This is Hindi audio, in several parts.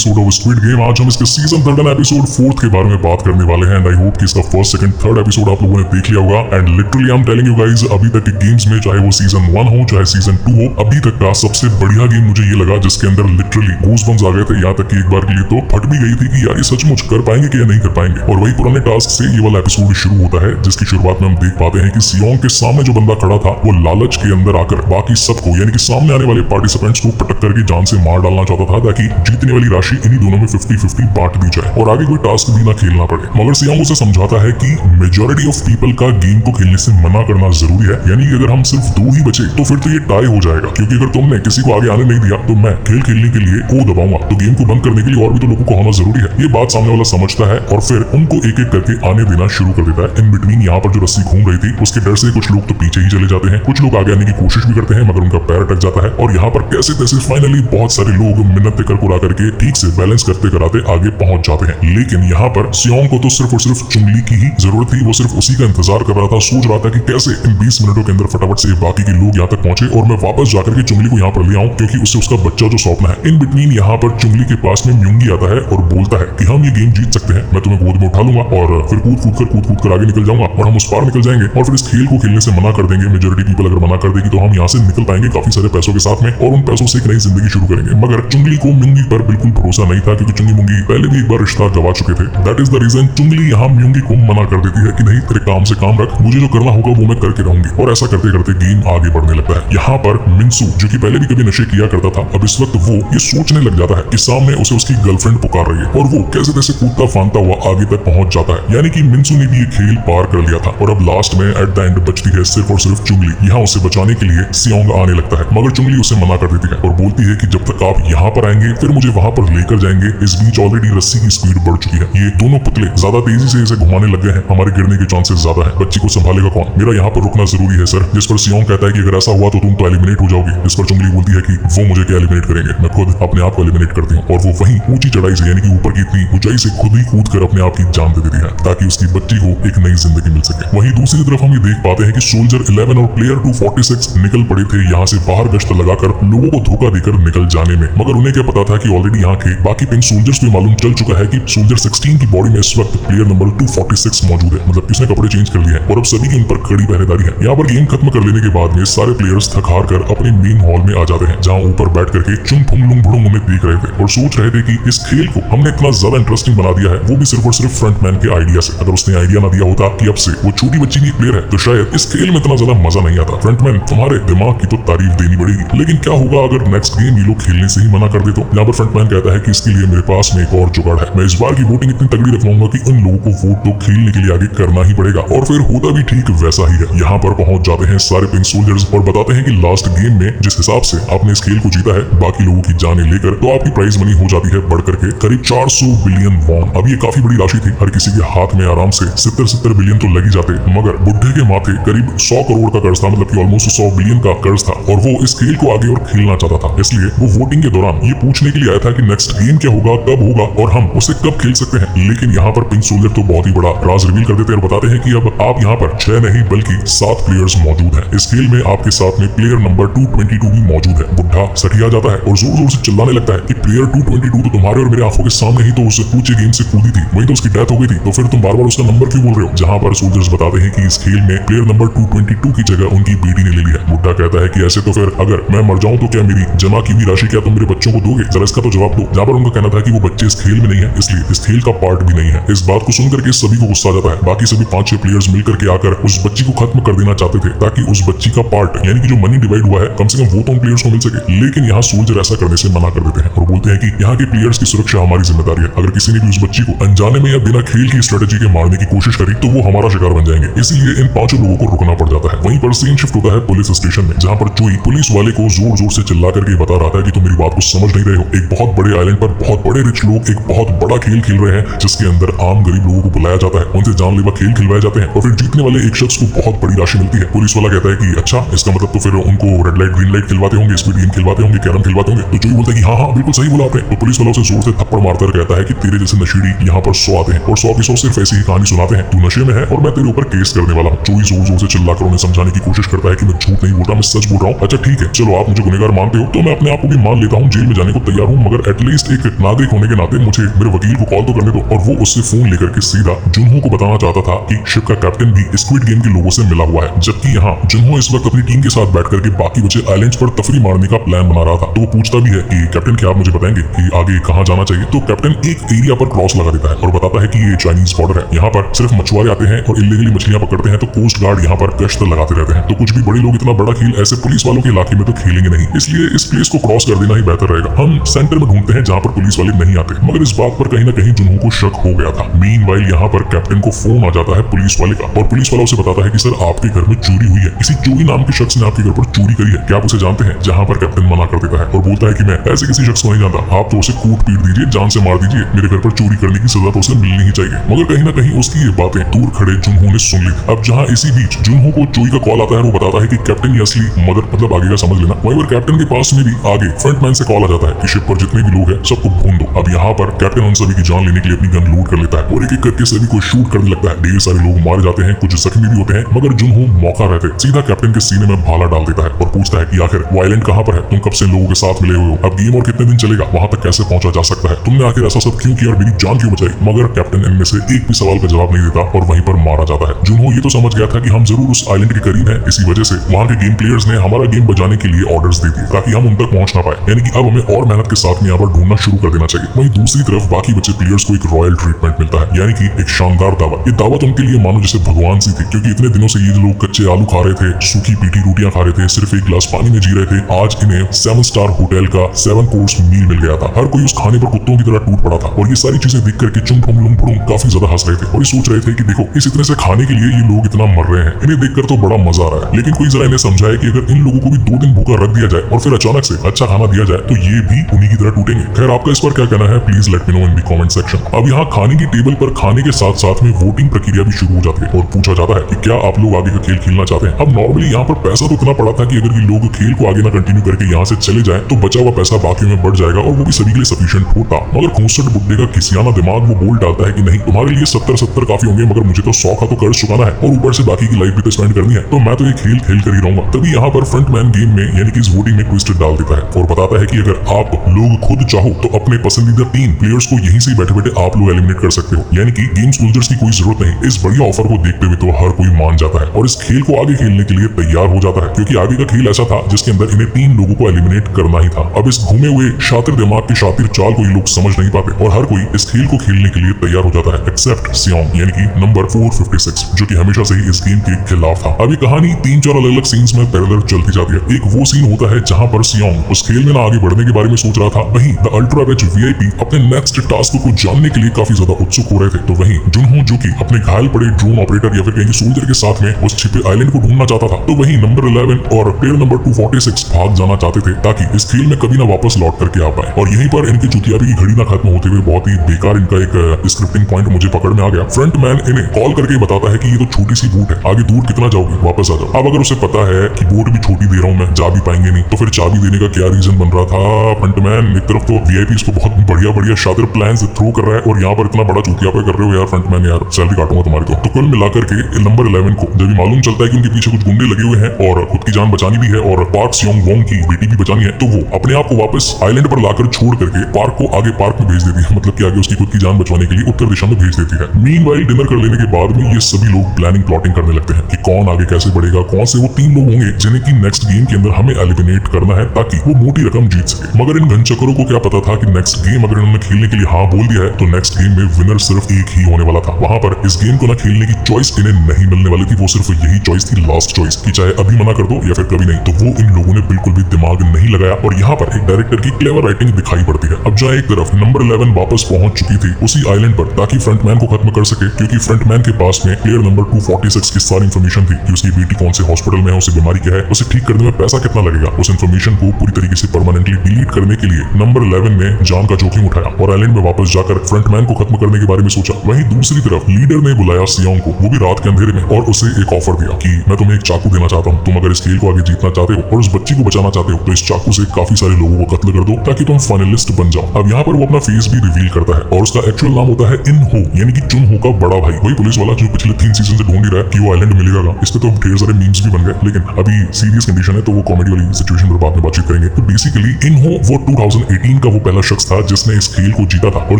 Episode of squid game. आज हम इसके सीजन 3 एपिसोड 4 के बारे में बात करने वाले हैं एंड आई होप कि इसका फर्स्ट सेकंड थर्ड एपिसोड आप लोगों ने देख लिया होगा। And literally I am telling you guys, अभी तक के गेम्स में चाहे वो सीजन 1 हो चाहे सीजन 2 हो, अभी तक का सबसे बढ़िया गेम मुझे ये लगा जिसके अंदर लिटरली गूज़बम्स आ गए थे। यहाँ तक कि एक बार के लिए तो फट भी गई थी कि यार ये सचमुच कर पाएंगे कि या नहीं कर पाएंगे। और वही पुराने टास्क से ये वाला एपिसोड शुरू होता है जिसकी शुरुआत में हम देख पाते हैं कि सियोंग के सामने जो बंदा खड़ा था वो लालच के अंदर आकर बाकी सबको यानी कि सामने आने वाले पार्टिसिपेंट्स को पटक करके जान से मार डालना चाहता था ताकि जीतने वाली राशि इन्हीं दोनों में 50-50 बांट दी जाए और आगे कोई टास्क भी ना खेलना पड़े। मगर सियोंग उसे समझाता है कि मेजॉरिटी ऑफ पीपल का गेम को खेलने से मना करना जरूरी है, यानी कि अगर हम सिर्फ 2 ही बचे तो फिर तो ये टाई हो जाएगा, क्योंकि अगर तुमने किसी को आगे आने नहीं दिया तो मैं खेल खेलने के लिए को दबाऊंगा, तो गेम को बंद करने के लिए और भी तो लोगों को होना जरूरी है। ये बात सामने वाला समझता है और फिर उनको एक एक करके आने देना शुरू कर देता है। इन बिटवीन यहाँ पर जो रस्सी घूम रही थी उसके डर से कुछ लोग तो पीछे ही चले जाते हैं, कुछ लोग आगे आने की कोशिश भी करते हैं मगर उनका पैर अटक जाता है और यहाँ पर कैसे तैसे फाइनली बहुत सारे लोग मिन्नतें कर कुरा करके ठीक से बैलेंस करते कराते आगे पहुंच जाते हैं। लेकिन यहाँ पर सियोंग को तो सिर्फ और सिर्फ चुंगली की ही जरूरत थी। वो सिर्फ उसी का इंतजार कर रहा था, सोच रहा था कि कैसे इन 20 मिनटों के अंदर फटाफट से बाकी के लोग यहाँ तक पहुंचे और मैं वापस जाकर के चुंगली को यहाँ पर ले आऊं, क्योंकि उससे उसका बच्चा जो सौंपना है। इन बिटवीन यहाँ पर चुंगली के पास में म्यूंगी आता है और बोलता है कि हम ये गेम जीत सकते हैं, मैं तुम्हें गोद में उठा लूंगा और फिर कूद कर आगे निकल जाऊंगा और हम उस पार निकल जाएंगे और फिर इस खेल को खेलने से मना कर देंगे। मेजोरिटी पीपल अगर मना कर देगी तो हम यहाँ से निकल पाएंगे काफी सारे पैसों के साथ में और उन पैसों से एक नई जिंदगी शुरू करेंगे। मगर चुंगली को म्यूंगी पर बिल्कुल भरोसा नहीं था, क्योंकि चुंगी मुंगी पहले भी एक बार रिश्ता गवा चुके थे। दैट इज द रीजन चुंगली यहाँ म्यूंगी को मना कर देती है कि नहीं, तेरे काम से काम रख, मुझे जो करना होगा वो मैं करके रहूंगी। और ऐसा करते करते गेम आगे बढ़ने लगता है। यहाँ पर मिंसू जो कि पहले भी कभी नशे किया करता था, अब इस वक्त वो ये सोचने लग जाता है कि सामने उसे उसकी गर्लफ्रेंड पुकार रही है और वो कैसे तैसे कूदता फांदता हुआ आगे तक पहुंच जाता है। यानी कि मिंसू ने भी ये खेल पार कर लिया था और अब लास्ट में एट द एंड बचती है सिर्फ और सिर्फ चुंगली। यहाँ उसे बचाने के लिए सियोंग आने लगता है मगर चुंगली उसे मना कर देती है और बोलती है कि जब तक आप यहाँ पर आएंगे फिर मुझे वहां पर लेकर जाएंगे। इस बीच ऑलरेडी रस्सी की स्पीड बढ़ चुकी है, ये दोनों पुतले ज्यादा तेजी से इसे घुमाने लग गए हैं, हमारे गिरने के चांसेस ज्यादा है, बच्ची को संभालेगा कौन, मेरा यहाँ पर रुकना जरूरी है सर। जिस पर सियोंग कहता है कि अगर ऐसा हुआ तो तुम तो एलिमिनेट हो जाओगे। जिस पर चुंगली बोलती है कि वो मुझे क्या एलिमिनेट करेंगे, मैं खुद अपने आप को एलिमिनेट करती हूँ। और वो वहीं ऊंची चढ़ाई से यानी कि ऊपर की इतनी ऊंचाई से खुद ही कूद कर अपने आप की जान दे देती है ताकि उसकी बच्ची को एक नई जिंदगी मिल सके। वहीं दूसरी तरफ हम ये देख पाते हैं कि सोल्जर 11 और प्लेयर 246 निकल पड़े थे यहाँ से बाहर गश्त लगाकर लोगों को धोखा देकर निकल जाने में। मगर उन्हें क्या पता था कि ऑलरेडी यहाँ के बाकी पिंक सोल्जर्स को मालूम चल चुका है कि सोल्जर 16 की बॉडी में इस वक्त प्लेयर नंबर 246 मौजूद है, मतलब किसने कपड़े चेंज कर लिए हैं और अब सभी की उन पर कड़ी पहरेदारी है। यहाँ पर गेम खत्म कर लेने के बाद में सारे प्लेयर्स थक हार कर अपने मेन हॉल में आ जाते हैं, जहाँ ऊपर बैठ करके चुम फुम लुंग भुड़ुंग में देख रहे थे और सोच रहे थे कि इस खेल को हमने इतना ज्यादा इंटरेस्टिंग बना दिया है, वो भी सिर्फ और सिर्फ फ्रंटमैन के आइडिया से। अगर उसने आइडिया ना दिया होता कि अब से वो छोटी बच्ची की प्लेयर है तो शायद इस खेल में इतना ज्यादा मजा नहीं आता। फ्रंटमैन तुम्हारे दिमाग की तो तारीफ देनी पड़ेगी, लेकिन क्या होगा अगर नेक्स्ट गेम ये लोग खेलने से ही मना कर दे तो। यहाँ पर फ्रंटमैन कहता है कि इसके लिए मेरे पास में एक और जुगाड़ है, मैं इस बार की वोटिंग इतनी तगड़ी रखवाऊंगा कि उन लोगों को वोट तो खेलने के लिए आगे करना ही पड़ेगा। और फिर होता भी ठीक वैसा ही है। यहाँ पर पहुंच जाते हैं सारे पिंक सोल्जर्स और बताते हैं कि लास्ट गेम में जिस हिसाब से आपने इस खेल को जीता है बाकी लोगों की जाने लेकर, तो आपकी प्राइज मनी हो जाती है बढ़ करके करीब 400 बिलियन वॉन। अब ये काफी बड़ी राशि थी, हर किसी के हाथ में आराम से 70 बिलियन तो लगी जाते, मगर बुढ़े के माथे करीब 100 करोड़ का कर्ज था, मतलब कि ऑलमोस्ट 100 बिलियन का कर्ज था और वो इस खेल को आगे और खेलना चाहता था। इसलिए वो वोटिंग के दौरान ये पूछने के लिए आया था कि नेक्स्ट गेम क्या होगा, कब होगा और हम उसे कब खेल सकते हैं। लेकिन यहाँ पर पिंक सोल्जर तो बहुत ही बड़ा राज रिवील कर देते हैं और बताते हैं कि अब आप यहाँ पर 6 नहीं बल्कि 7 प्लेयर्स मौजूद हैं। इस खेल में आपके साथ में प्लेयर नंबर 222 भी मौजूद है। बुढ़ा सठिया जाता है और जोर जोर से चिल्लाने लगता है कि प्लेयर 222 तो तुम्हारे और मेरे आंखों के सामने ही तो उस पूछे गेम से कूदी थी, वही तो उसकी डेथ हो गई थी, तो फिर तुम बार बार उसका नंबर क्यों बोल रहे हो। जहाँ पर सोल्जर्स बताते हैं कि इस खेल में प्लेयर नंबर 222 की जगह उनकी बेटी ने ले लिया। बुढ़ा कहता है कि ऐसे तो फिर अगर मैं मर जाऊं तो क्या मेरी जमा की हुई राशि क्या तुम मेरे बच्चों को दोगे, जरा इसका तो जवाब दो। जहाँ पर उनका कहना था कि वो बच्चे इस खेल में नहीं है, इसलिए इस खेल का पार्ट भी नहीं है। इस बात को सुनकर के सभी को गुस्सा आ जाता है। बाकी सभी 5-6 प्लेयर्स मिलकर के आकर उस बच्ची को खत्म कर देना चाहते थे ताकि उस बच्ची का पार्ट यानी कि जो मनी डिवाइड हुआ है कम से कम वो तो उन प्लेयर्स को मिल सके। लेकिन यहाँ सोल्जर ऐसा करने से मना कर देते हैं और बोलते हैं कि यहाँ के प्लेयर्स की सुरक्षा हमारी जिम्मेदारी है, अगर किसी ने भी उस बच्ची को अनजाने में या बिना खेल की स्ट्रेटेजी के मारने की कोशिश करी तो वो हमारा शिकार बन जाएंगे, इसीलिए इन 5 लोगों को रुकना पड़ जाता है। वहीं पर सीन शिफ्ट होता है पुलिस स्टेशन में, जहाँ पर चोई पुलिस वाले को जोर जोर से चिल्ला करके बता रहा था कि तुम मेरी बात को समझ नहीं रहे हो। एक बहुत बड़े आइलैंड पर बहुत बड़े रिच लोग एक बहुत बड़ा खेल खेल रहे हैं जिसके अंदर आम गरीब लोगों को बुलाया जाता है, उनसे जानलेवा खेल खिलवाए जाते हैं और फिर जीतने वाले एक शख्स को बहुत बड़ी राशि मिलती है। पुलिस वाला कहता है कि अच्छा, इसका मतलब तो फिर उनको रेड लाइट ग्रीन लाइट खिलवाते होंगे, स्पीड गेम खिलवाते होंगे, कैरम खिलवाते होंगे। तो चोई बोलता है कि हाँ बिल्कुल सही बोला आपने। तो पुलिस वाला उसे जोर से थप्पड़ मारता है, कहता है कि तेरे जैसे नशेड़ी यहाँ पर 100 आते हैं और 100 की 100 सिर्फ ऐसी ही कहानी सुनाते हैं, तू नशे में है और मैं तेरे ऊपर केस करने वाला हूँ। चोई जोर जोर से चिल्लाकर उन्हें समझाने की कोशिश करता है कि मैं झूठ नहीं बोल रहा, मैं सच बोल रहा हूँ। अच्छा ठीक है, चलो आप मुझे गुनहगार मानते हो तो मैं अपने आप को भी मान लेता हूँ, जेल में जाने को तैयार हूँ, मगर एटलीस्ट एक नागरिक होने के नाते मुझे मेरे वकील को कॉल तो करने दो। और वो उससे फोन लेकर के सीधा जुनहो को बताना चाहता था कि शिप का कैप्टन भी स्क्विड गेम के लोगों से मिला हुआ है। जबकि यहाँ जुनहो इस वक्त अपनी टीम के साथ बैठ करके बाकी बचे आइलैंड्स पर तफरी मारने का प्लान बना रहा था। तो वो पूछता भी है कि कैप्टन क्या आप मुझे बताएंगे कि आगे कहाँ जाना चाहिए। तो कैप्टन एक एरिया पर क्रॉस लगा देता है और बताता है कि ये चाइनीज बॉर्डर है, यहाँ पर सिर्फ मछुआरे आते हैं और इलीगली मछलियां पकड़ते हैं, तो कोस्ट गार्ड यहाँ पर गश्त लगाते रहते हैं। तो कुछ भी बड़े लोग इतना बड़ा खेल ऐसे पुलिस वालों के इलाके में तो खेलेंगे नहीं, इसलिए इस प्लेस को क्रॉस कर देना ही बेहतर रहेगा। हम सेंटर में ढूंढते हैं जहाँ पर पुलिस वाले नहीं आते। मगर इस बात पर कहीं ना कहीं जुनहो को शक हो गया था। मीनवाइल यहाँ पर कैप्टन को फोन आ जाता है पुलिस वाले का और पुलिस वाला उसे बताता है कि सर आपके घर में चोरी हुई है, किसी चोरी नाम के शख्स ने आपके घर पर चोरी करी है, क्या आप उसे जानते हैं। जहाँ पर कैप्टन मना कर देता है और बोलता है कि मैं ऐसे किसी शख्स को नहीं जानता, आप तो उसे कूट पीट दीजिए, जान से मार दीजिए, मेरे घर पर चोरी करने की सजा तो उसे मिलनी ही चाहिए। मगर कहीं ना कहीं उसकी ये बातें दूर खड़े जुनहो ने सुन ली। अब जहाँ इसी बीच जुनहो को चोरी का कॉल आता है, वो बताता है कि कैप्टन ये असली मगर मतलब आगे का समझ लेना। वहीं पर कैप्टन के पास में भी आगे फ्रंटमैन से कॉल आ जाता है कि शिप पर जितने भी लोग हैं सबको भून दो। अब यहाँ पर कैप्टन उन सभी की जान लेने के लिए अपनी गन लूट कर लेता है और एक एक करके सभी को शूट करने लगता है। ढेर सारे लोग मारे जाते हैं, कुछ जख्मी भी होते हैं, मगर जुनहो मौका रहते सीधा कैप्टन के सीने में भाला डाल देता है और पूछता है कि आखिर वो आइलैंड कहाँ पर है, तुम कब से लोगों के साथ मिले हुए हो, अब गेम और कितने दिन चलेगा, वहां तक कैसे पहुंचा जा सकता है, तुमने आखिर ऐसा सब क्यों किया और मेरी जान क्यों बचाई। मगर कैप्टन इनमें से एक भी सवाल का जवाब नहीं देता और वहीं पर मारा जाता है। जुनहो ये तो समझ गया था कि हम जरूर उस आइलैंड के करीब हैं, इसी वजह से वहाँ के गेम प्लेयर्स ने हमारा गेम बजाने के लिए ऑर्डर्स दे दिए ताकि हम उन तक पहुंच ना पाए, यानी कि अब हमें और मेहनत के साथ में यहाँ पर ढूंढना शुरू कर देना चाहिए। वहीं दूसरी तरफ बाकी बचे प्लेयर्स को एक रॉयल ट्रीटमेंट मिलता है, यानी कि एक शानदार दावत। ये दावत उनके लिए मानो जैसे भगवान सी थी, क्योंकि इतने दिनों से ये लोग कच्चे आलू खा रहे थे, सूखी पीटी रोटियां खा रहे थे, सिर्फ एक गिलास पानी में जी रहे थे। आज इन्हें 7 स्टार होटल का 7 कोर्स मील मिल गया था। हर कोई उस खाने पर कुत्तों की तरह टूट पड़ा था और ये सारी चीजें देख करके चुम ठुम लुम फुड़ुम काफी ज्यादा हंस रहे थे और ये सोच रहे थे कि देखो इस इतने से खाने के लिए ये लोग इतना मर रहे हैं, इन्हें देखकर तो बड़ा मजा आ रहा है। लेकिन कोई जरा इन्हें समझाए कि अगर इन लोगों को भी 2 दिन भूखा रख दिया जाए और फिर अचानक से अच्छा खाना दिया जाए तो ये भी उन्हीं की तरह टूटेंगे। खैर आपका इस पर क्या कहना है, please let me know in the comment section. अब यहाँ खाने की टेबल पर खाने के साथ साथ में वोटिंग प्रक्रिया भी शुरू हो जाती है और पूछा जाता है कि क्या आप लोग आगे का खेल खेलना चाहते हैं। अब नॉर्मली यहाँ पर पैसा तो इतना पड़ा था कि अगर ये लोग खेल को आगे ना कंटिन्यू करके यहाँ से चले जाए तो बचा हुआ पैसा बाकी में बढ़ जाएगा और वो भी सभी के लिए सफिशिएंट होता। मगर खूंसट बुड्ढे का खिसियाना दिमाग वो बोल डालता है कि नहीं, तुम्हारे लिए 70 काफी होंगे, मगर मुझे तो 100 का तो कर्ज चुकाना है और ऊपर से बाकी की लाइफ भी तो स्पेंड करनी है, तो मैं तो ये खेल खेल कर ही रहूंगा। तभी यहाँ पर फ्रंटमैन गेम में यानी कि इस वोटिंग में ट्विस्ट डाल देता है और बताता है कि अगर आप लोग खुद चाहो तो अपने पसंदीदा 3 प्लेयर्स को यहीं से बैठे बैठे आप लोग एलिमिनेट कर सकते हो, यानी कि गेम सोल्जर्स की कोई जरूरत नहीं। इस बढ़िया ऑफर को देखते हुए तो हर कोई मान जाता है और इस खेल को आगे खेलने के लिए तैयार हो जाता है, क्योंकि आगे का खेल ऐसा था जिसके अंदर इन्हें 3 लोगों को एलिमिनेट करना ही था। अब इस घूमे हुए शातिर दिमाग की शातिर चाल को ये लोग समझ नहीं पाते और हर कोई इस खेल को खेलने के लिए तैयार हो जाता है एक्सेप्ट सियोंग, यानी कि नंबर 456, जो कि हमेशा से ही इस गेम के खिलाफ था। अब ये कहानी 3-4 अलग-अलग सीन्स में पैरेलल चलती जाती है। एक वो सीन होता है जहां पर सियोंग उस खेल में ना आगे बढ़ने के बारे में सोच रहा था, वहीं द अल्ट्रा रिच वीआईपी अपने नेक्स्ट टास्क को जानने के लिए काफी ज्यादा उत्सुक हो रहे थे। तो वहीं जुनहो जो कि अपने घायल पड़े ड्रोन ऑपरेटर या फिर कहीं सोल्जर के साथ में उस छिपे आइलैंड को ढूंढना चाहता था, तो वहीं नंबर 11 और प्लेयर नंबर 246 भाग जाना चाहते थे ताकि इस खेल में कभी ना वापस लौट करके आ पाए। और यहीं पर इनकी चुतियाबी की घड़ी ना खत्म होते हुए बहुत ही बेकार इनका एक स्क्रिप्टिंग पॉइंट मुझे पकड़ में आ गया। फ्रंटमैन इन्हें कॉल करके बताता है कि ये तो छोटी सी बोट है, आगे दूर कितना जाओगे, वापस आ जाओ। अब अगर उसे पता है कि बोट भी छोटी दे रहा हूँ मैं, जा भी पाएंगे नहीं, तो फिर चाबी देने का क्या रीजन बन रहा था। फ्रंटमैन एक तरफ तो वीआईपी इसको बहुत बढ़िया शातिर प्लान्स थ्रो कर रहा है और यहाँ पर इतना बड़ा चूतिया पे कर रहे हो यार फ्रंटमैन, यार सैलरी काटूंगा तुम्हारी। तो कुल मिलाकर के नंबर 11 को जब मालूम चलता है कि उनके पीछे कुछ गुंडे लगे हुए हैं और खुद की जान बचानी भी है और पार्क सियोंग वोंग की बेटी भी बचानी है, तो वो अपने आप को वापस आइलैंड पर लाकर छोड़ करके पार्क को आगे पार्क में भेज देती है, मतलब कि आगे उसकी खुद की जान बचवाने के लिए उत्तर दिशा में भेज देती है। मीनवाइल डिनर कर लेने के बाद में ये सभी लोग प्लानिंग प्लॉटिंग करने लगते हैं कि कौन आगे कैसे बढ़ेगा, कौन से वो 3 लोग होंगे जिन्हें की नेक्स्ट गेम के अंदर हमें एलिमिनेट करना है ताकि वो मोटी रकम जीत सके। मगर इन घनचक्करों को क्या पता था कि नेक्स्ट गेम अगर इन्होंने खेलने के लिए हाँ बोल दिया है तो नेक्स्ट गेम में विनर सिर्फ एक ही होने वाला था। वहां पर इस गेम को ना खेलने की चॉइस इन्हें नहीं मिलने वाली थी, वो सिर्फ यही चॉइस थी, लास्ट चॉइस, कि चाहे अभी मना कर दो या फिर कभी नहीं। तो वो इन लोगों ने बिल्कुल भी दिमाग नहीं लगाया और यहाँ पर एक डायरेक्टर की क्लेवर राइटिंग दिखाई पड़ती है। अब जहाँ एक तरफ नंबर 11 वापस पहुंच चुकी थी उसी आइलैंड पर ताकि फ्रंटमैन को खत्म कर सके, क्योंकि फ्रंटमैन के पास में प्लेयर नंबर 246 की सारी इन्फॉर्मेशन थी कि उसकी बेटी कौन से हॉस्पिटल में है, उसे बीमारी क्या है, उसे ठीक करने में पैसा कितना लगेगा। उस इन्फॉर्मेशन को पूरी तरीके से परमानेंटली डिलीट करने के लिए नंबर 11 ने जान का जोखिम उठाया और आइलैंड में वापस जाकर फ्रंटमैन को खत्म करने के बारे में सोचा। वहीं दूसरी तरफ लीडर ने बुलाया सियोंग को, वो भी रात के अंधेरे में, और उसे एक ऑफर दिया कि मैं तुम्हें एक चाकू देना चाहता हूँ, तुम अगर इस खेल को आगे जीतना चाहते हो और उस बच्ची को बचाना चाहते हो तो इस चाकू से काफी सारे लोगों को कत्ल कर दो ताकि तुम फाइनलिस्ट बन जाओ। अब यहाँ पर वो अपना फेस भी रिवील करता है और उसका एक्चुअल नाम होता है इनहो, यानी कि जुनहो का बड़ा भाई, वही पुलिस वाला जो पिछले 3 सीजन से ढूंढ ही रहा है कि वो आइलैंड मिलेगा। इस पे तो ढेर सारे मीम्स भी बन गए, लेकिन अभी सीरियस कंडीशन है तो वो कॉमेडी वाली सिचुएशन पर बाद में बातचीत करेंगे। तो बेसिकली इनहो वो 2018 टीम का वो पहला शख्स था जिसने इस खेल को जीता था। और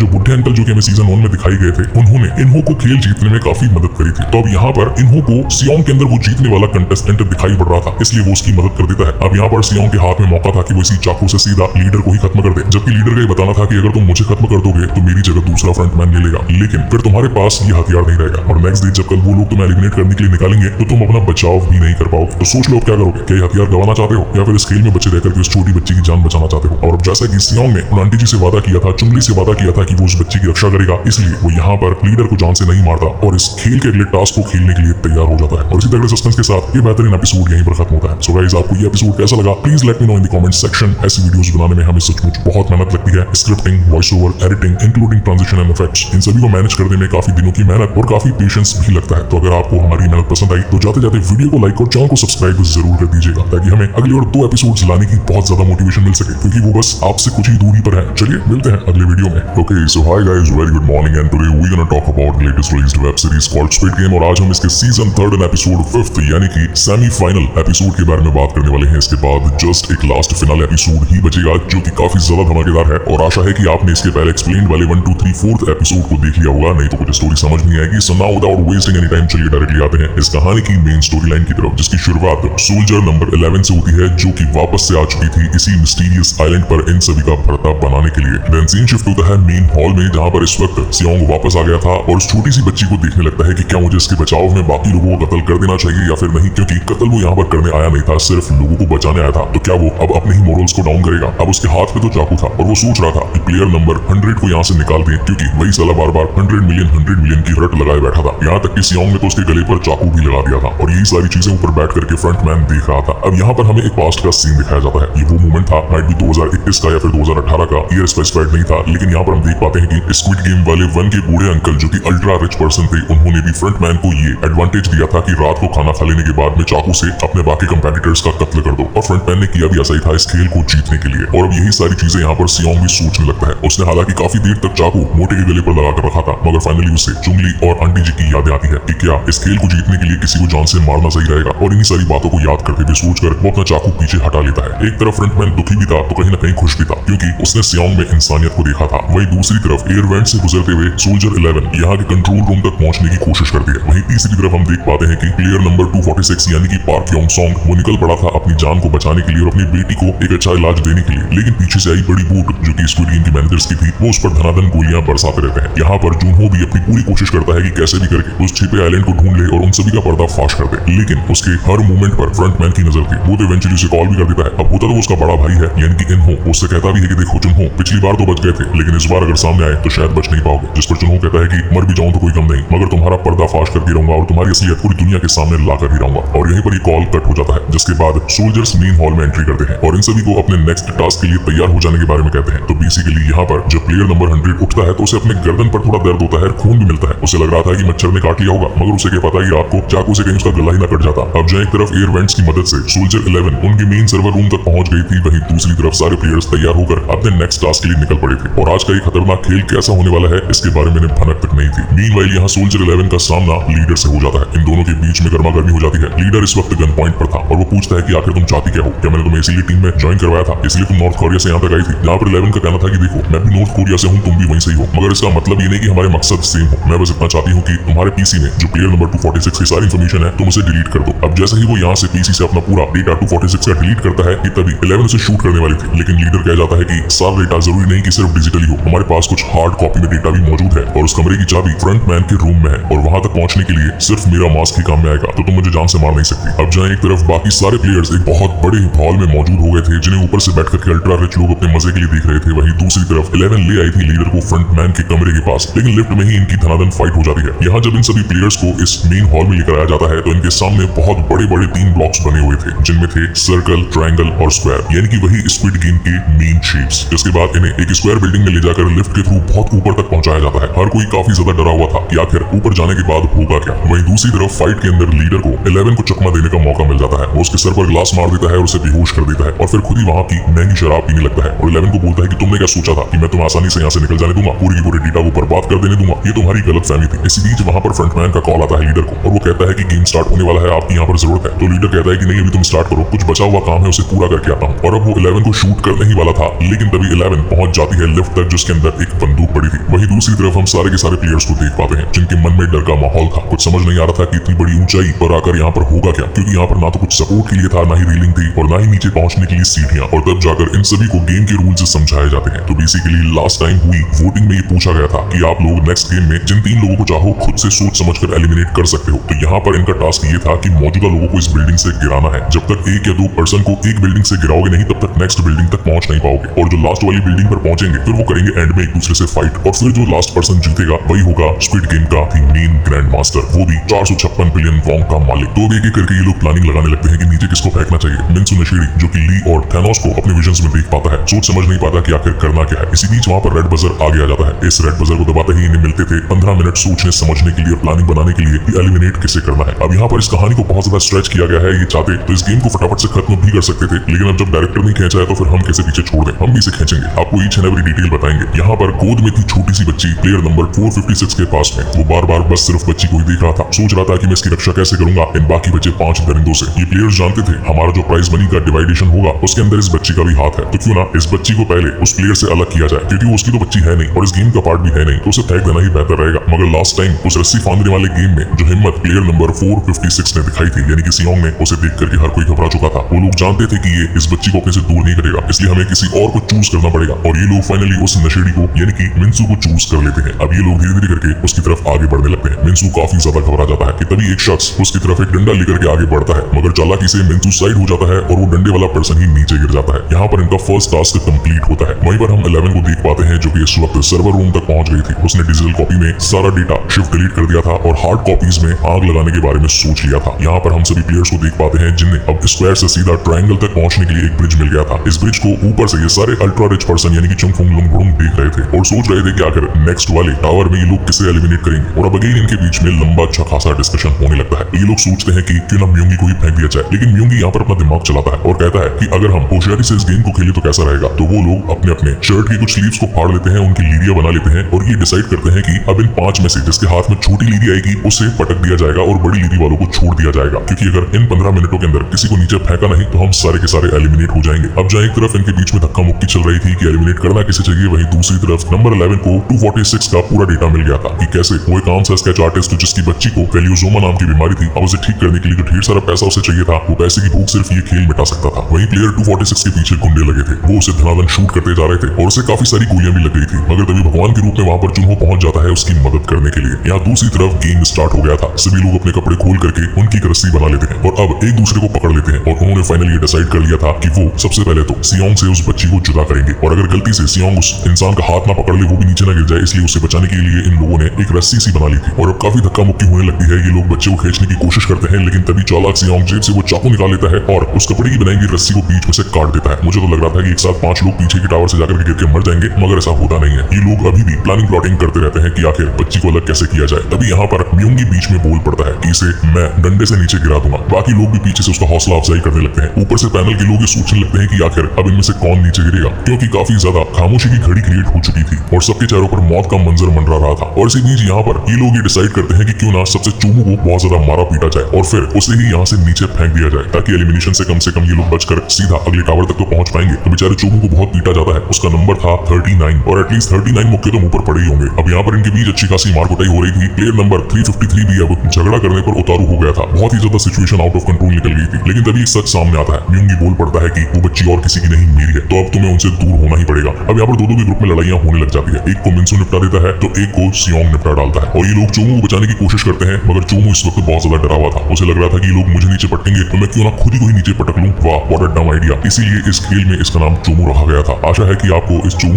जो बुढ़े अंकल जो कि हमें सीजन 1 में दिखाई गए थे, उन्होंने इन्हो को खेल जीतने में काफी मदद करी थी। तो अब यहाँ पर इन्हो को सियोंग के अंदर वो जीतने वाला कंटेस्टेंट दिखाई पड़ रहा था, इसलिए वो उसकी मदद कर देता है। अब यहाँ पर सियोंग के हाथ में मौका था कि वो इसी चाकू से सीधा लीडर को ही खत्म कर दे, जबकि लीडर का ये बताना था कि अगर तुम मुझे खत्म कर दोगे तो मेरी जगह दूसरा फ्रंटमैन ले लेगा, लेकिन फिर तुम्हारे पास ये हथियार नहीं रहेगा और नेक्स्ट डे जब कल वो लोग तुम्हें एलिमिनेट करने के लिए निकालेंगे तो तुम अपना बचाव भी नहीं कर पाओगे। तो सोच लो अब क्या करोगे, क्या ये हथियार गंवाना चाहते हो या फिर इस खेल में बचे रहकर के उस छोटी बच्ची की जान बचाना चाहते हो। और अब जैसा कि सियोंग ने उन आंटी जी से वादा किया था, चुंगली से वादा किया था कि वो उस बच्ची की रक्षा करेगा, इसलिए वो यहाँ पर लीडर को जान से नहीं मारता और इस खेल के अगले टास्क को खेलने के लिए तैयार हो जाता है। और इसी तरह सस्पेंस के साथ ये बेहतरीन एपिसोड यहीं पर खत्म होता है। सो गाइस, आपको ये एपिसोड कैसा लगा please let me know in the comment section. ऐसी वीडियोस बनाने में हमें सचमुच बहुत मेहनत लगती है। Scripting, voice over, editing, including transition and effects, इन सभी को मैनेज करने में काफी दिनों की मेहनत और काफी पेशेंस भी लगता है। तो अगर आपको हमारी मेहनत पसंद आई तो जाते जाते वीडियो को लाइक और चैनल को सब्सक्राइब जरूर कर दीजिएगा, ताकि हमें अगले और 2 एपिसोड्स लाने की बहुत ज्यादा मोटिवेशन मिल सके, क्योंकि वो बस आपसे कुछ ही दूरी पर है। चलिए मिलते हैं अगले वीडियो में। Okay, so hi guys, very good morning and today we gonna talk about latest released web series called squid game. और आज हम इसके सीजन 3 एंड एपिसोड 5 यानी कि सेमीफाइनल एपिसोड के बारे में बात करने वाले हैं। इसके बाद जस्ट एक लास्ट फिनाल एपिसोड ही बचेगा जो कि काफी ज्यादा धमाकेदार है, और आशा है कि आपने इसके पहले एक्सप्लेन्ड वाले 1, 2, 3, 4th एपिसोड को देख लिया होगा, नहीं तो कुछ स्टोरी समझ नहीं आएगी। So now without wasting any time चलिए डायरेक्टली आते हैं इस कहानी की मेन स्टोरी लाइन की तरफ, जिसकी शुरुआत सोल्जर नंबर 11 से होती है, जो कि वापस से आ चुकी थी इसी मिस्टीरियस आइलैंड पर इन सभी का भरता बनाने के लिए। देन सीन शिफ्ट होता है मेन हॉल में, जहाँ पर इस वक्त सियोंग वापस आ गया था और उस छोटी सी बच्ची को देखने लगता है कि क्या मुझे इसके बचाव में बाकी लोगों को कत्ल कर देना चाहिए या फिर नहीं, क्योंकि कत्ल वो यहाँ पर करने आया नहीं था, सिर्फ लोगों को बचाने आया था। तो क्या वो अब अपने ही मोरल्स को डाउन करेगा? अब उसके हाथ में तो चाकू था और वो सोच रहा था कि प्लेयर नंबर 100 को यहाँ से निकाल दें, क्योंकि वही साला बार बार 100 मिलियन की रट लगाए बैठा था। यहाँ तक कि सियोंग ने तो उसके गले पर चाकू भी लगा दिया था और यही सारी चीजें ऊपर बैठ करके फ्रंटमैन देख रहा था। अब यहाँ पर हमें एक पास्ट का सीन दिखाया जाता है। ये वो मोमेंट था, माइट भी 2021 का या फिर 2018 का, ईयर स्पेसिफाइड नहीं था, लेकिन यहाँ पर हम देख पाते हैं कि स्क्विड गेम वाले 1 के बूढ़े अंकल जो कि अल्ट्रा रिच पर्सन थे, उन्होंने भी फ्रंटमैन को ये एडवांटेज दिया था कि रात को खाना खा लेने के बाद में चाकू से अपने बाकी कंपेटिटर्स का कत्ल कर दो, और फ्रंटमैन ने किया भी ऐसा ही था इस खेल को जीतने के लिए। और अब यही सारी चीजें यहाँ पर सियोंग भी सोचने लगता है। उसने हालांकि काफी देर तक चाकू मोटे के गले पर लगा कर रखा था, मगर फाइनली उसे चुंगली और आंटी जी की यादें आती है कि क्या इस खेल को जीतने के लिए किसी को जान से मारना सही रहेगा। और इन्हीं सारी बातों को याद करते हुए सोचकर वो अपना चाकू पीछे हटा लेता है। एक तरफ फ्रंटमैन दुखी भी था तो कहीं ना कहीं खुश भी था, क्योंकि उसने सियोंग में इंसानियत को देखा था। वहीं दूसरी तरफ एयरवेंट से गुजरते हुए सोल्जर 11 यहाँ के कंट्रोल रूम तक पहुंचने की कोशिश करती है। वहीं तीसरी तरफ हम देख पाते हैं कि प्लेयर नंबर 246 यानी कि पार्क योंग सॉन्ग वो निकल पड़ा था अपनी जान को बचाने के लिए और अपनी बेटी को एक अच्छा इलाज देने के लिए, लेकिन पीछे से आई बड़ी बूट जो कि स्क्विड गेम की मैनेजर्स की थी, वो उस पर धनाधन गोलियां बरसाते रहते हैं। यहाँ पर जूनहो भी अपनी पूरी कोशिश करता है कि कैसे भी करके उस छिपे आइलैंड को ढूंढ ले और उन सभी का पर्दाफाश कर दे, लेकिन उसके हर मूवमेंट पर फ्रंटमैन की नजर थी। वो तो इवेंचुअली उसे कॉल भी कर देता है। अब होता तो वो उसका बड़ा भाई है यानी कि इन्हो, उससे कहता भी है कि देखो चुन्हो, पिछली बार तो बच गए थे, लेकिन इस बार अगर सामने आए तो शायद बच नहीं पाओगे। जिस पर चुन्हो कहता है कि मर भी जाऊं तो कोई गम नहीं, मगर तुम्हारा पर्दाफाश करके रहूंगा और तुम्हारी असलियत पूरी दुनिया के सामने ला कर ही रहूंगा। और यहीं पर ये कॉल कट हो जाता है, जिसके बाद सोल्जर्स मेन हॉल में एंट्री करते हैं और इन सभी को अपने नेक्स्ट टास्क के लिए तैयार हो जाने के बारे में कहते हैं। तो बेसिकली यहाँ पर जब प्लेयर नंबर 100 उठता है तो उसे अपने गर्दन पर थोड़ा दर्द होता है, खून भी मिलता है। उसे लग रहा था कि मच्छर ने काट लिया होगा, मगर उसे क्या पता कि रात को चाकू से कहीं उसका गला ही ना कट जाता। अब जहाँ एक तरफ एयर वेंट्स की मदद से सोल्जर 11 उनके मेन सर्वर रूम तक पहुंच गई थी, वहीं दूसरी तरफ सारे प्लेयर्स तैयार होकर अपने नेक्स्ट टास्क के लिए निकल पड़े थे। और आज का ये खतरनाक खेल कैसा होने वाला है इसके बारे में भनक तक नहीं थी। मीनवाइल यहाँ सोल्जर 11 का सामना लीडर से हो जाता है। इन दोनों के बीच में गर्मा गर्मी हो जाती है। लीडर इस वक्त गन पॉइंट पर था और वो पूछता है कि आखिर तुम चाहती क्या हो? क्या मैंने तुम्हें इसीलिए टीम में ज्वाइन करवाया था, इसलिए तुम नॉर्थ कोरिया से यहाँ तक आई थी? जहाँ पर 11 का कहना था कि देखो मैं भी नॉर्थ कोरिया से हूँ, तुम भी वहीं से ही हो, मगर इसका मतलब ये नहीं कि हमारे मकसद सेम हो। मैं बस इतना चाहती हूँ कि तुम्हारे पीसी में जो प्लेयर नंबर 246 की सारी इन्फॉर्मेशन है तुम उसे डिलीट कर दो। अब जैसे ही वो यहाँ से पीसी से अपना पूरा डेटा 246 का डिलीट करता है कि तभी 11 उसे शूट करने वाली थी, लेकिन लीडर कह जाता है कि सारा डेटा जरूरी नहीं कि सिर्फ डिजिटली हो, हमारे पास कुछ हार्ड कॉपी में डेटा भी मौजूद है और उस कमरे की चाबी फ्रंटमैन के रूम में है और वहां तक पहुंचने के लिए सिर्फ मेरा मास्क ही काम में आएगा, तो तुम मुझे जान से मार नहीं सकती। अब जहाँ एक तरफ बाकी सारे प्लेयर्स एक बहुत बड़े हॉल में मौजूद हो गए थे जिन्हें ऊपर से बैठ करके अल्ट्रा रिच लोग अपने मजे के लिए देख रहे थे, वहीं दूसरी तरफ 11 ले आई थी लीडर को फ्रंटमैन के कमरे के पास, लेकिन लिफ्ट में ही इनकी धनाधन फाइट हो जाती है। यहाँ जब इन सभी प्लेयर्स को इस मेन हॉल में लेकर आया जाता है तो इनके सामने बहुत बड़े बड़े 3 ब्लॉक्स बने हुए थे, जिनमें थे सर्कल, ट्रायंगल और स्क्वायर, यानी कि वही स्क्विड गेम के मेन शेप्स। जिसके बाद इन्हें एक स्क्वायर बिल्डिंग में ले जाकर लिफ्ट के थ्रू बहुत ऊपर तक पहुंचाया जाता है। हर कोई काफी ज्यादा डरा हुआ था कि आखिर ऊपर जाने के बाद होगा क्या। वहीं दूसरी तरफ फाइट के अंदर लीडर को 11 को चकमा देने का मौका मिल जाता है। वो उसके सर पर ग्लास मार देता है और उसे बेहोश कर देता है और फिर खुद ही वहाँ की महंगी शराब पीने लगता है और 11 को बोलता है कि तुमने क्या सोचा था कि मैं तुम्हें आसानी से यहाँ से निकल जाने दूंगा, पूरी की पूरी डेटा को बर्बाद कर देने दूंगा? ये तुम्हारी गलतफहमी थी। इसी बीच वहाँ पर फ्रंटमैन का कॉल आता है लीडर को और वो कहता है कि गेम स्टार्ट होने वाला है, आपकी यहाँ पर जरूरत है। तो लीडर कहता है कि नहीं, अभी तुम स्टार्ट करो, कुछ बचा हुआ काम है उसे पूरा करके आता हूँ। और अब वो 11 को शूट करने ही वाला था लेकिन तभी 11 पहुंच जाती है लिफ्ट तक जिसके अंदर एक बंदूक पड़ी थी। वहीं दूसरी तरफ हम सारे के सारे प्लेयर्स को देख पाते हैं जिनके मन में डर का माहौल था। कुछ समझ नहीं आ रहा था कि इतनी बड़ी ऊंचाई पर आकर यहाँ पर होगा क्या, क्योंकि यहाँ पर ना तो कुछ सपोर्ट के लिए था, ना ही रेलिंग थी और ना ही नीचे पहुंचने के लिए सीढ़ियां। और तब जाकर इन सभी को गेम के रूल्स समझाए जाते हैं। तो बेसिकली लास्ट टाइम हुई वोटिंग में ये पूछा गया था कि आप लोग नेक्स्ट गेम में जिन 3 लोगों को चाहो खुद से सोच समझकर एलिमिनेट कर सकते हो। तो यहाँ पर इनका टास्क ये था कि मौजूदा लोगों को इस बिल्डिंग से गिराना है। जब तक 1 या 2 पर्सन को एक बिल्डिंग से गिराओगे नहीं तब तक नेक्स्ट बिल्डिंग तक पहुंच नहीं पाओगे। और जो लास्ट वाली बिल्डिंग पर पहुंचेंगे फिर वो करेंगे एंड में एक दूसरे से फाइट, और फिर जो लास्ट पर्सन जीतेगा वही होगा स्क्विड गेम का मेन ग्रैंड मास्टर, वो भी 456 बिलियन वॉन्ग का मालिक। तो अब एक एक करके ये लोग प्लानिंग लगाने लगते हैं कि नीचे किसको फेंकना चाहिए। मिन्सू नशेड़ी जो कि ली और थैनोस को अपने विजन्स में देख पाता है, सोच समझ नहीं पाता कि आखिर करना क्या है। इसी बीच वहां पर रेड बजर आगे आ जाता है। इस रेड बजर को दबाते ही इन्हें मिलते थे 15 मिनट सोचने समझने के लिए, प्लानिंग बनाने के लिए कि एलिमिनेट किसे करना है। अब यहाँ पर इस कहानी को बहुत ज्यादा स्ट्रेच किया गया है। ये चाहते तो इस गेम को फटाफट से खत्म भी कर सकते थे, लेकिन अब जब डायरेक्टर नहीं खींचा है तो फिर हम कैसे पीछे छोड़ दें। हम भी इसे खींचेंगे, आपको ईच एंड एवरी डिटेल बताएंगे। यहाँ पर गोद में थी छोटी सी बच्ची प्लेयर नंबर 456 के पास में। वो बार बार बस सिर्फ बच्ची को ही देख रहा था, सोच रहा था कि मैं इसकी रक्षा कैसे करूंगा इन बाकी बचे 5 दरिंदों से। ये प्लेयर्स जानते थे हमारा जो प्राइज मनी का डिवाइडेशन होगा उसके अंदर इस बच्ची का भी हाथ है, तो क्यों ना इस बच्ची को पहले उस प्लेयर से अलग किया जाए, क्योंकि उसकी तो बच्ची है नहीं और इस गेम का पार्ट भी है नहीं, तो उसे फेंक देना ही बेहतर रहेगा। मगर लास्ट टाइम उस रस्सी फांदने वाले गेम में जो हिम्मत प्लेयर नंबर 456 ने दिखाई थी, यानी कि सियोंग ने, उसे देख करके हर कोई घबरा चुका था। वो लोग जानते थे कि ये इस बच्ची को अपने से दूर नहीं करेगा, इसलिए हमें किसी और को चूज करना पड़ेगा। और ये लोग फाइनली उस नशेड़ी को यानी कि मिन्सू को चूज कर लेते हैं। अब ये लोग धीरे धीरे करके उसकी तरफ आगे बढ़ने लगते हैं। मिन्सू काफी ज्यादा घबरा जाता है कि तभी एक शख्स उसकी तरफ एक डंडा लेकर के आगे बढ़ता है, मगर चालाकी से मिन्सू साइड हो जाता है और वो डंडे वाला पर्सन ही नीचे गिर जाता है। यहाँ पर इनका फर्स्ट टास्क कंप्लीट होता है। वहीं पर हम 11 को देख पाते हैं जो कि इस वक्त सर्वर रूम तक पहुंच गई थी। उसने डिजिटल कॉपी में सारा डेटा शिफ्ट डिलीट कर दिया था और हार्ड कॉपीज में आग लगाने के बारे में सोच लिया था। यहाँ पर हम सभी प्लेयर्स को देख पाते हैं जिन्हें अब स्क्वायर से सीधा ट्रायंगल तक पहुंचने के लिए एक ब्रिज मिल गया था। इस ब्रिज को ऊपर से ये सारे अल्ट्रा रिच पर्सन यानी कि चुंगफुंग लुंगडुंग देख रहे थे और सोच रहे थे कि आखिर नेक्स्ट वाले टावर में ये लोग किसे एलिमिनेट करेंगे। और अब अगेन इनके बीच में लंबा अच्छा खासा डिस्कशन होने लगता है। ये लोग सोचते हैं कि क्यों ना म्यूंगी को ही फेंक दिया जाए, लेकिन म्यूंगी यहाँ पर अपना दिमाग चलाता है और कहता है कि अगर हम होशियारी से इस गेम को खेले तो कैसा रहेगा। तो वो लोग अपने अपने शर्ट की कुछ स्लीव्स को फाड़ लेते हैं, उनकी लीडिया बना लेते हैं और ये डिसाइड करते हैं कि अब इन 5 में से जिसके हाथ में छोटी लीडी आएगी उसे पटक दिया जाएगा और बड़ी लीडी वालों को छोड़ दिया जाएगा, क्योंकि अगर इन 15 मिनटों के अंदर किसी को नीचे फेंका नहीं तो हम सारे के सारे एलिमिनेट हो जाएंगे। अब जहाँ एक तरफ इनके बीच में धक्का मुक्की चल रही थी कि एलिमिनेट करना किसे चाहिए, वहीं दूसरी तरफ नंबर 11 को 246 का पूरा डेटा मिल गया था कि कैसे वो एक आम सा स्केच आर्टिस्ट जिसकी बच्ची को फेलियोजोमा नाम की बीमारी थी, अब उसे ठीक करने के लिए जो ढेर सारा पैसा उसे चाहिए था, वो पैसे की भूख सिर्फ ये खेल मिटा सकता था। वहीं प्लेयर 246 के पीछे गुंडे लगे थे, वो उसे धनाधन शूट करते जा रहे थे और उसे काफी सारी गोलियां भी लग गई थी। मगर तभी भगवान के रूप में वहां पर जुनहो पहुंच जाता है उसकी मदद करने के लिए। यहाँ दूसरी तरफ गेम स्टार्ट हो गया था। सभी लोग अपने कपड़े खोल करके उनकी एक रस्सी बना लेते हैं और अब एक दूसरे को पकड़ लेते हैं और उन्होंने फाइनली डिसाइड कर लिया था कि वो सबसे पहले तो सियोंग से उस बच्ची को जुदा करेंगे और अगर गलती से सियोंग उस इंसान का हाथ ना पकड़ ले, वो भी नीचे ना गिर जाए, इसलिए उसे बचाने के लिए इन लोगों ने एक रस्सी सी बना ली थी। और अब काफी धक्का मुक्की होने लगती है। ये लोग बच्चे को खींचने की कोशिश करते हैं, लेकिन तभी चालाक सियोंग जेब से वो चाकू निकाल लेता है और उस कपड़े की बनाई गई रस्सी को बीच में से काट देता है। मुझे तो लग रहा था कि एक साथ 5 लोग पीछे के टावर से जाकर गिर के मर जाएंगे, मगर ऐसा होता नहीं है। ये लोग अभी भी प्लानिंग प्लॉटिंग करते रहते हैं कि आखिर बच्ची को अलग कैसे किया जाए। तभी यहाँ पर म्यूंगी बीच में बोल पड़ता है कि इसे मैं डंडे से नीचे गिरा दूंगा। बाकी लोग भी पीछे से उसका हौसला अफजाई करने लगते हैं। ऊपर से पैनल के लोग ये सोचने लगते हैं कि आखिर अब इनमें से कौन नीचे गिरेगा, क्योंकि काफी ज्यादा खामोशी की घड़ी क्रिएट हो चुकी थी और सबके चेहरों पर मौत का मंजर मंडरा रहा था। और इसी बीच यहाँ पर ये लोग ये डिसाइड करते हैं कि क्यों ना सबसे चूमू को बहुत ज्यादा मारा पीटा जाए और फिर उसे ही यहाँ से नीचे फेंक दिया जाए, ताकि एलिमिनेशन से कम ये लोग बचकर सीधा अगले टावर तक तो पहुंच पाएंगे। तो बेचारे चूमू को बहुत पीटा जाता है। उसका नंबर था 39 और एटलीस्ट 39 मुक्के तो मुंह पर पड़े ही होंगे। अब यहाँ पर इनके बीच अच्छी खासी मार कुटाई हो रही थी। प्लेयर नंबर 353 भी अब झगड़ा करने पर उतारू हो गया था। बहुत ही ज्यादा सिचुएशन आउट ऑफ कंट्रोल निकल गई थी। लेकिन तभी एक सच सामने आता है। म्यूंगी बोल पड़ता है कि वो बच्ची और किसी की नहीं मेरी है, तो अब तुम्हें उनसे दूर होना ही पड़ेगा। अब यहाँ पर दो के ग्रुप में लड़ाइयां होने लग जाती है। एक को मिन्सू निपटा देता है तो एक को सियोंग निपटा डालता है और ये लोग चोमू को बचाने की कोशिश करते हैं, मगर चोमू इस वक्त बहुत ज्यादा डरा हुआ था। उसे लग रहा था कि ये लोग मुझे नीचे पटकेंगे तो मैं क्यों ना खुद ही कोई नीचे पटक लूं। वाह व्हाट अ डम आइडिया। इसीलिए इस खेल में इसका नाम चोमू रखा गया था। आशा है कि आपको इस चोमू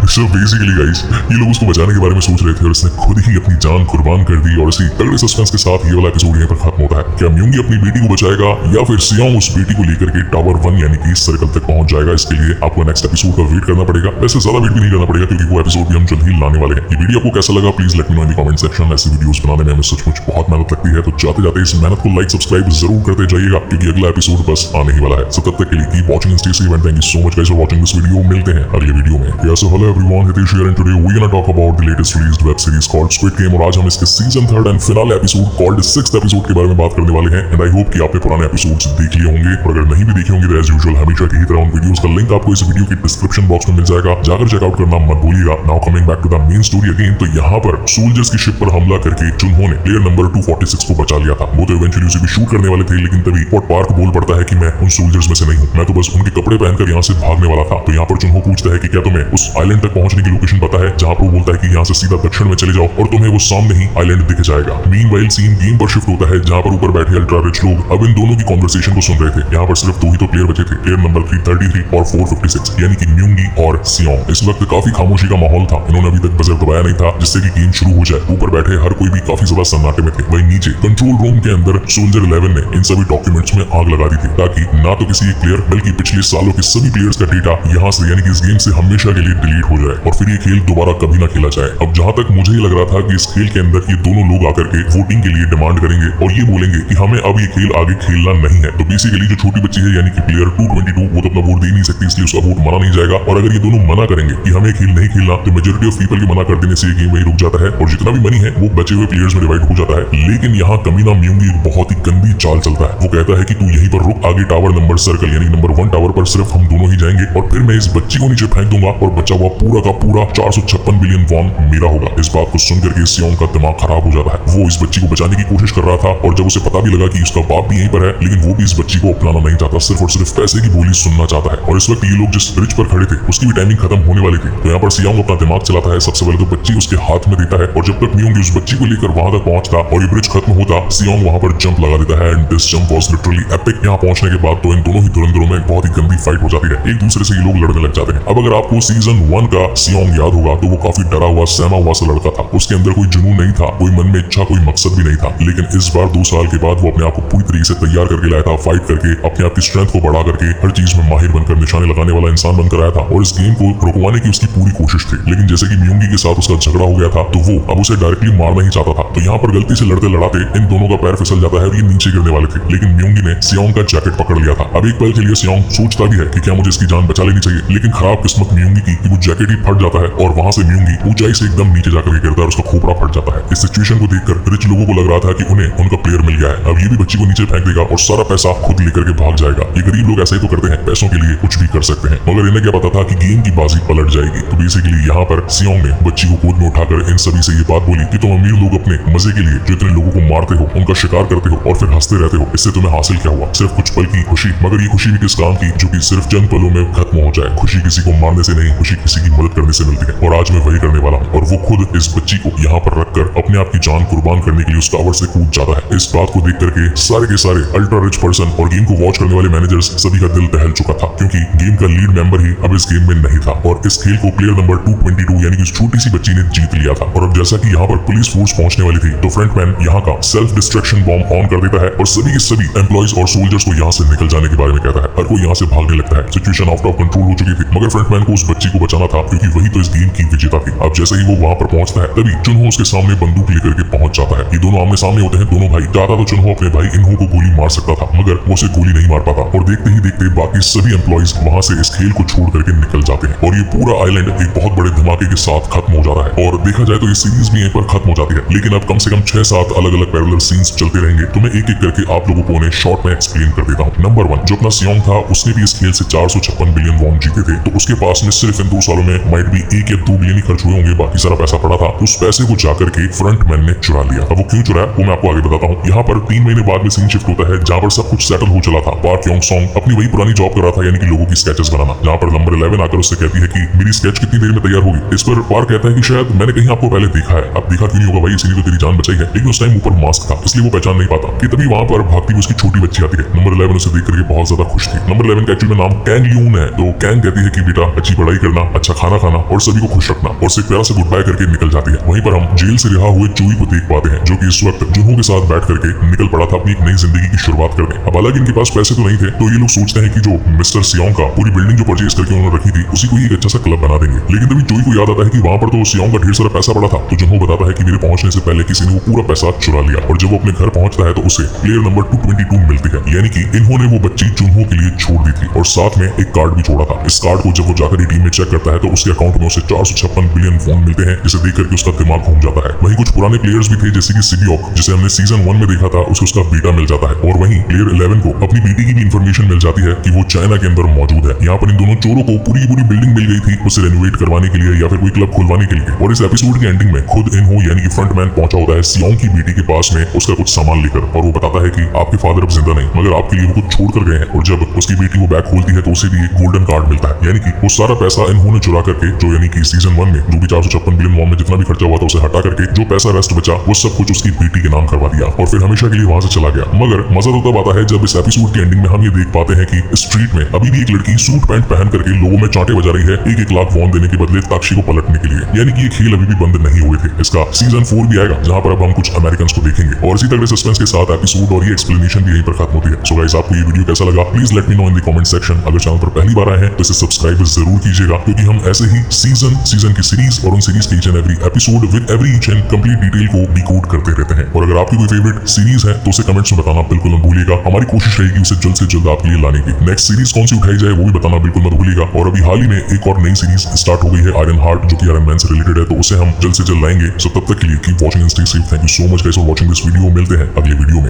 सो बेसिकली गाइस ये लोग उसको बचाने के बारे में सोच रहे थे और इसने खुद ही अपनी जान कुर्बान कर दी। और इसी तगड़े सस्पेंस के साथ ये वाला एपिसोड यहीं पर खत्म होता है। क्या म्यूंगी अपनी बेटी को बचाएगा या फिर सियोंग उस बेटी को लेकर के टावर 1 यानी कि इस सर्कल तक पहुंच जाएगा? इसके लिए आपको नेक्स्ट एपिसोड का वेट करना पड़ेगा। वैसे ज्यादा वेट भी नहीं करना पड़ेगा क्योंकि वो एपिसोड भी हम जल्द ही लाने वाले हैं। ये वीडियो आपको कैसा लगा please let me know in the comment section. ऐसे वीडियोस बनाने में हमें सचमुच बहुत मेहनत लगती है, तो जाते जाते इस मेहनत को लाइक सब्सक्राइब जरूर करते जाइएगा, क्योंकि अगला एपिसोड बस आने ही वाला है। सो तब तक के लिए keep watching and stay safe and thank you so much guys for watching this video. मिलते हैं अगले वीडियो में। So hello everyone, Hitesh here and today we gonna talk about the latest released web series called squid game. और आज हम इसके season 3 and finale episode called 6th episode के बारे में बात करने वाले हैं। एंड आई होप कि आपने पुराने एपिसोड्स देख लिए होंगे, और अगर नहीं भी देखे होंगे तो एज यूजुअल हमेशा की ही तरह उन वीडियोस का लिंक आपको इस वीडियो की डिस्क्रिप्शन बॉक्स में मिल जाएगा, जाकर चेकआउट करना मत भूलिएगा। Now coming back to the main story again, तो यहाँ पर सोल्जर्स की शिप पर हमला करके चुन्हो ने प्लेयर नंबर 246 को बचा लिया था। वो तो इवेंचुअली उसे भी शूट करने वाले थे, लेकिन तभी पॉट पार्क बोल पड़ता है कि मैं उन सोल्जर्स में से नहीं हूँ, मैं तो बस उनके कपड़े पहनकर यहाँ से भागने वाला था। तो यहाँ पर चुन्हो पूछता है कि क्या तुम्हें उस आइलैंड तक पहुंचने की लोकेशन पता है, जहाँ पर वो बोलता है कि यहाँ से सीधा दक्षिण में चले जाओ और तुम्हें वो सामने ही आइलैंड दिख जाएगा। मीनवाइल सीन गेम पर शिफ्ट होता है, जहाँ पर ऊपर बैठे अल्ट्रा रिच लोग अब इन दोनों की कॉन्वर्सेशन को सुन रहे थे। यहाँ पर सिर्फ दो ही तो प्लेयर बचे थे, प्लेयर नंबर 333 और 456, यानी कि म्यूंगी और सियोंग। इस वक्त काफी खामोशी का माहौल था, इन्होंने अभी तक बजर दबाया नहीं था जिससे कि गेम शुरू हो जाए। ऊपर बैठे हर कोई भी काफी ज्यादा सन्नाटे में थे। वहीं नीचे कंट्रोल रूम के अंदर सोल्जर 11 ने इन सभी डॉक्यूमेंट्स में आग लगा दी थी, ताकि ना तो किसी एक प्लेयर बल्कि पिछले सालों के सभी प्लेयर्स का डेटा यहाँ से यानी कि इस गेम से हमेशा के लिए डिलीट हो जाए और फिर ये खेल दोबारा कभी ना खेला जाए। अब जहाँ तक मुझे लग रहा था कि इस खेल के अंदर ये दोनों लोग आकर के वोटिंग के लिए डिमांड करेंगे और ये बोलेंगे कि हमें अब ये खेल आगे खेलना नहीं है। तो बेसिकली जो छोटी बच्ची है यानी कि प्लेयर 222 वो तो अपना वोट दे नहीं सकती, इसलिए उसका वोट माना नहीं जाएगा। और अगर ये दोनों मना करेंगे कि हमें खेल नहीं खेलना, तो मेजोरिटी ऑफ पीपल के मना कर देने से ये गेम वही रुक जाता है और जितना भी मनी है वो बचे हुए प्लेयर्स में डिवाइड हो जाता है। लेकिन यहाँ कमीना म्यूंगी एक बहुत ही गंदी चाल चलता है। वो कहता है कि तू यहीं पर रुक, आगे टावर नंबर सर्कल यानी नंबर 1 टावर पर सिर्फ हम दोनों ही जाएंगे और फिर मैं इस बच्ची को नीचे फेंक दूंगा और बचा हुआ पूरा का पूरा 456 बिलियन वॉन मेरा होगा। इस बात को सुनकर के सियोंग का दिमाग खराब हो जाता है। वो इस बच्ची को बचाने की कोशिश कर रहा था और जब उसे पता भी लगा कि उसका बाप भी यहीं पर है, लेकिन वो भी इस बच्ची को अपनाना नहीं चाहता, सिर्फ और सिर्फ पैसे की बोली सुनना चाहता है। और इस वक्त ये लोग जिस ब्रिज पर खड़े थे उसकी भी टाइमिंग खत्म होने वाली थी। तो यहाँ पर सियोंग अपना दिमाग चलाता है। सबसे पहले तो बच्ची उसके हाथ में देता है और जब तक म्यूंगी उस बच्ची को लेकर वहां तक पहुंचता और ये ब्रिज खत्म होता, सियोंग वहां पर जंप लगा देता है and this jump was literally epic. यहाँ पहुंचने के बाद तो इन दोनों ही धुरंधरों में बहुत ही गंदी फाइट हो जाती है, एक दूसरे से ये लोग लड़ने लग जाते हैं। अब अगर आपको सीजन 1 का सियोंग याद होगा तो वो काफी डरा हुआ सहमा हुआ सा लड़का था। उसके अंदर कोई जुनून नहीं था, कोई मन में इच्छा, कोई मकसद भी नहीं था। लेकिन इस बार 2 साल के बाद वो अपने आप को पूरी तरीके से तैयार करके लाया था, फाइट करके अपने आप की स्ट्रेंथ को बढ़ा करके हर चीज में माहिर बनकर निशाने लगाने वाला इंसान बनकर आया था और इस गेम को रुकवाने की उसकी पूरी कोशिश थी। लेकिन जैसे कि म्यूंगी के साथ उसका झगड़ा हो गया था तो वो अब उसे डायरेक्टली मारना ही चाहता था। तो यहाँ पर गलती से लड़ते लड़ाते इन दोनों का पैर फिसल जाता है और ये नीचे गिरने वाले थे, लेकिन म्यूंगी ने सियोंग का जैकेट पकड़ लिया था। अब एक पल के लिए सियोंग सोचता भी है कि क्या मुझे इसकी जान बचा लेनी चाहिए, लेकिन खराब किस्मत म्यूंगी की कि वो जैकेट ही फट जाता है और वहां से म्यूंगी ऊंचाई से एकदम नीचे जाकर गिरता है और उसका खोपड़ा फट जाता है। इस सिचुएशन को देखकर रिच लोगों को लग रहा था कि उन्हें उनका प्लेयर मिल गया है, अब ये भी बच्ची को नीचे फेंक देगा और सारा पैसा खुद लेकर के भाग जाएगा। ये गरीब लोग ऐसा ही तो करते हैं, पैसों के लिए कुछ भी कर सकते हैं, मगर इन्हें क्या पता था कि गेम की बाजी पलट जाएगी। तो बेसिकली यहाँ पर सियोंग ने बच्ची को गोद में उठाकर इन सभी से ये बात बोली कि तुम अमीर लोग अपने मजे के लिए जो इतने लोगों को मारते हो, उनका शिकार करते हो और फिर हंसते रहते हो, इससे तुम्हें हासिल क्या हुआ? सिर्फ कुछ पल की खुशी। मगर ये खुशी भी किस काम की जो कि सिर्फ चंद पलों में खत्म हो जाए। खुशी किसी को मारने से नहीं, खुशी किसी की मदद करने से मिलती है और आज मैं वही करने वाला हूँ। और वो खुद इस बच्ची को यहाँ पर रखकर अपने आप की जान कुर्बान करने के लिए उस टावर से कूद जाता है। इस बात को देख करके सारे के सारे अल्ट्रा रिच पर्सन और गेम को वॉच करने वाले मैनेजर्स सभी का दिल दहल चुका था, क्योंकि गेम का लीड मेंबर ही अब इस गेम में नहीं था और इस खेल को प्लेयर नंबर 222 यानी कि उस छोटी सी बच्ची ने जीत लिया था। और अब जैसा कि यहाँ पर पुलिस फोर्स पहुंचने वाली थी तो फ्रंटमैन यहाँ का सेल्फ डिस्ट्रक्शन बॉम्ब ऑन कर देता है और सभी के सभी एम्प्लॉइज और सोल्जर्स को यहाँ से निकल जाने के बारे में कहता है। हर कोई यहाँ से भागने लगता है। सिचुएशन आउट ऑफ कंट्रोल हो चुकी थी, मगर फ्रंटमैन को उस बच्ची को बचाना था, क्योंकि वही तो इस गेम की विजेता थी। अब जैसे ही वो वहाँ पर पहुंचता है तभी चुन्हो उसके सामने बंदूक लेकर के पहुंच जाता है। ये दोनों आमने सामने होते हैं, दोनों भाई। चाहता तो चुन्हो अपने भाई इन्हो को गोली मार सकता था, मगर वो उसे गोली नहीं मार पाता और देखते ही देखते बाकी सभी एम्प्लॉइज वहाँ से इस खेल को छोड़ करके निकल जाते हैं और ये पूरा आइलैंड एक बहुत बड़े धमाके के साथ खत्म हो जाता है। और देखा जाए तो ये सीरीज भी यहीं पर खत्म हो जाती है, लेकिन अब कम से कम 6-7 अलग अलग पैरेलल सीन्स चलते रहेंगे। तो मैं एक एक करके आप लोगों को उन्हें शॉर्ट में एक्सप्लेन कर देता हूँ। नंबर 1, जो अपना सियोंग था उसने भी इस खेल से 456 बिलियन वॉन जीते थे, तो उसके पास में सिर्फ इन 2 सालों में माइट भी 1 या 2 बिलियन ही खर्च हुए होंगे, बाकी सारा पैसा पड़ा था। उस पैसे को जाकर के फ्रंटमैन ने चुरा लिया। अब वो क्यों चुराया वो मैं आपको आगे बताता हूँ। यहाँ पर 3 महीने बाद में सीन शिफ्ट होता है, जहाँ पर सब कुछ सेटल हो चला था। पार्क योंग सॉन्ग अपनी वही पुरानी जॉब कर रहा था, यानी कि लोगों की स्केचेस बनाना, जहाँ पर नंबर 11 आकर उससे कहती है कि मेरी स्केच कितनी देर में तैयार होगी। इस पर पार्क कहता है कि शायद मैंने कहीं आपको पहले देखा है। अब देखा क्यों नहीं होगा भाई, इसीलिए तो तेरी जान बचाई है। लेकिन उस टाइम ऊपर मास्क था, इसलिए वो पहचान नहीं पाता कि तभी वहाँ पर भागती हुई उसकी छोटी बच्ची आती है। नंबर 11 उसे देख करके बहुत ज्यादा खुश थी। नंबर 11 का एक्चुअली में नाम कैंग यून है। तो कैंग कहती है कि बेटा अच्छी पढ़ाई करना, अच्छा खाना खाना और सभी को खुश रखना, और सिर्फ प्यार से गुड बाय करके निकल जाती है। वहीं पर हम जेल से रिहा हुए चूई को देख पाते हैं, जो कि इस वक्त जुन्हो के साथ बैठ करके निकल पड़ा था अपनी एक नई जिंदगी की शुरुआत करने। अब हालांकि इनके पास पैसे तो नहीं थे, तो ये लोग सोचते हैं कि जो मिस्टर सियोंग का पूरी बिल्डिंग जो परचेज करके उन्होंने रखी थी उसी को ही एक अच्छा सा क्लब बना देंगे। लेकिन तभी जोई को याद आता है कि वहाँ पर तो सियोंग का ढेर सारा पैसा पड़ा था। तो जुनहो बताता है कि मेरे पहुंचने से पहले किसी ने वो पूरा पैसा चुरा लिया, और जब वो अपने घर पहुंचता है तो उसे प्लेयर नंबर 222 मिलती है, यानी कि इन्होंने वो बच्ची जुनहो के लिए छोड़ दी थी, और साथ में एक कार्ड भी छोड़ा था। इस कार्ड को जब वो जाकर टीम में चेक करता है तो उसके अकाउंट में उसे 456 बिलियन वॉन मिलते हैं, जिसे देख करके उसका दिमाग घूम जाता है। वहीं कुछ पुराने प्लेयर्स भी थे जैसे कि सिबियोक, जिसे हमने सीजन 1 में देखा था, उसे उसका बेटा मिल जाता है। और वहीं प्लेयर 11 को अपनी बेटी की भी इन्फॉर्मेशन मिल जाती है कि वो चाइना के अंदर मौजूद है। यहाँ पर इन दोनों चोरों को पूरी बिल्डिंग मिल गई थी, उसे रेनोवेट करवाने के लिए या फिर कोई क्लब खुलवाने के लिए। और इस एपिसोड के एंडिंग में खुद इन्हो यानी कि फ्रंटमैन पहुंचा होता है सियोंग की बेटी के पास में उसका कुछ सामान लेकर, और वो बताता है कि आपके फादर अब जिंदा नहीं, मगर आपके लिए वो कुछ छोड़ कर गए हैं। और जब उसकी बेटी वो बैग खोलती है तो उसे भी एक गोल्डन कार्ड मिलता है, यानी कि वो सारा पैसा इन्होंने चुरा करके, जो यानी कि सीजन 1 में जो भी 456 बिलियन वॉन में जितना भी खर्चा हुआ था उसे हटा करके जो पैसा रेस्ट बचा वो सब कुछ उसकी बेटी के नाम करवा दिया, और फिर हमेशा के लिए वहां से चला गया। मगर मजा तो तब आता है जब इस एपिसोड के एंडिंग में हम ये देख पाते हैं कि स्ट्रीट में अभी भी एक लड़की सूट पैंट पहन करके लोगों में चांटे बजा रही है 1-1 लाख वॉन देने के बदले ताक्षी को पलटने के लिए, यानी कि ये खेल अभी भी बंद नहीं हुए थे। इसका सीजन 4 भी आएगा जहां पर अब हम कुछ अमेरिकन को देखेंगे, और इसी तरह सस्पेंस के साथ एपिसोड और ये एक्सप्लेनेशन भी यहीं पर खत्म होती है। सो गाइस, आपको ये वीडियो कैसा लगा please let me know in the comment section. अगर चैनल पर पहली बार आए हैं तो इसे सब्सक्राइब जरूर कीजिएगा, क्योंकि हम ऐसे ही सीजन की सीरीज और उन सीरीज के each and every episode with every each and complete detail को डिकोड करते रहते हैं। और अगर आपकी कोई फेवरेट सीरीज है तो उसे कमेंट्स में बताना बिल्कुल मत भूलिएगा। हमारी कोशिश रहेगी उसे जल्द से जल्द आपके लिए लाने की। नेक्स्ट सीरीज कौन सी उठाई जाए वो भी बताना बिल्कुल मत भूलिएगा। और अभी हाल ही में एक और नई सीरीज स्टार्ट हो गई है आयरन हार्ट, जो कि आयरन मैन से रिलेटेड है, तो उसे हम जल्द से जल्द लाएंगे। सो तब तक के लिए keep watching and stay safe. Thank you so much guys for watching this video. मिलते हैं अगले वीडियो में।